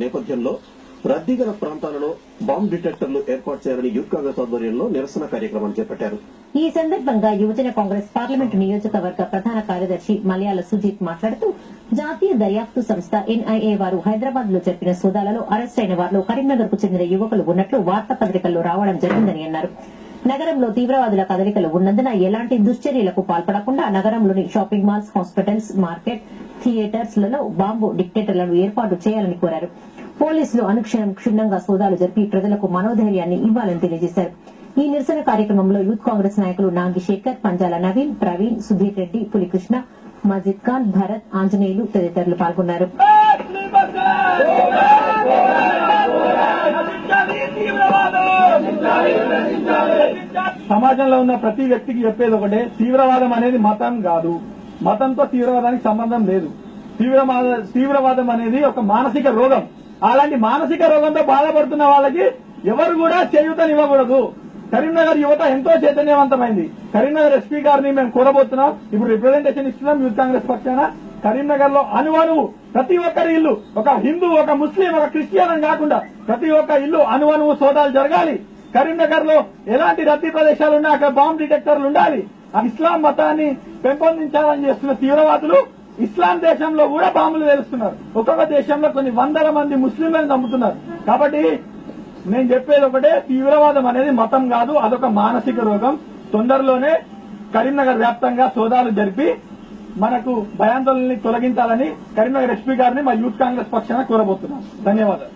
నేపథ్యంలో రద్దీ గల ప్రాంతాలలో బాంబ్ డిటెక్టర్లు ఏర్పాటు చేయాలని యూత్ కాంగ్రెస్ ఆధ్వర్యంలో నిరసన కార్యక్రమాన్ని చేపట్టారు. ఈ సందర్భంగా యువజన కాంగ్రెస్ పార్లమెంటు నియోజకవర్గ ప్రధాన కార్యదర్శి మలయాళ సుజిత్ మాట్లాడుతూ జాతీయ దర్యాప్తు సంస్థ ఎన్ఐఏ వారు హైదరాబాద్ లో జరిపిన సోదాలలో అరెస్ట్ అయిన వారిలో కరీంనగర్ కు చెందిన యువకులు ఉన్నట్లు వార్తాపత్రికల్లో రావడం జరిగిందని అన్నారు. నగరంలో తీవ్రవాదుల కదలికలు ఉన్నందున ఎలాంటి దుశ్చర్యలకు పాల్పడకుండా నగరంలోని shopping malls, hospitals, market, theatres లలో బాంబు డిటెక్టర్లను ఏర్పాటు చేయాలని కోరారు. పోలీసులు అనుక్షణం క్షుణ్ణంగా సోదాలు జరిపి ప్రజలకు మనోధైర్యాన్ని ఇవ్వాలని తెలియజేశారు. ఈ నిరసన కార్యక్రమంలో యూత్ కాంగ్రెస్ నాయకులు నాగిశేఖర్, పంజాల నవీన్, ప్రవీణ్, సుధీర్ రెడ్డి, పులికృష్ణ, మజిద్ ఖాన్, భరత్, ఆంజనేయులు తదితరులు పాల్గొన్నారు. సమాజంలో ఉన్న ప్రతి వ్యక్తికి చెప్పేది ఒకటే, తీవ్రవాదం అనేది మతం కాదు. మతంతో తీవ్రవాదానికి సంబంధం లేదు. తీవ్రవాదం అనేది ఒక మానసిక రోగం. అలాంటి మానసిక రోగంతో బాధపడుతున్న వాళ్ళకి ఎవరు కూడా చేయూతనివ్వకూడదు. కరీంనగర్ యువత ఎంతో చైతన్యవంతమైంది. కరీంనగర్ ఎస్పీ గారిని మేము కోరబోతున్నాం. ఇప్పుడు రిప్రజెంటేషన్ ఇస్తున్నాం యూత్ కాంగ్రెస్ పక్షాన. కరీంనగర్ లో అణువణువు ప్రతి ఒక్కరి ఇల్లు, ఒక హిందూ, ఒక ముస్లిం, ఒక క్రిస్టియన్ అని కాకుండా ప్రతి ఒక్క ఇల్లు అణువణువు సోదాలు జరగాలి. కరీంనగర్ లో ఎలాంటి రద్దీ ప్రదేశాలు ఉన్నా అక్కడ బాంబ్ డిటెక్టర్లు ఉండాలి. ఆ ఇస్లాం మతాన్ని పెంపొందించాలని చేస్తున్న తీవ్రవాదులు ఇస్లాం దేశంలో కూడా బాంబులు వేలుస్తున్నారు. ఒక్కొక్క దేశంలో కొన్ని వందల మంది ముస్లింలను చంపుతున్నారు. కాబట్టి నేను చెప్పేది ఒకటే, తీవ్రవాదం అనేది మతం కాదు, అదొక మానసిక రోగం. తొందరలోనే కరీంనగర్ వ్యాప్తంగా సోదాలు జరిపి మనకు భయాందోళనని తొలగించాలని కరీంనగర్ ఎస్పీ గారిని మా యూత్ కాంగ్రెస్ పక్షాన కోరబోతున్నాం. ధన్యవాదాలు.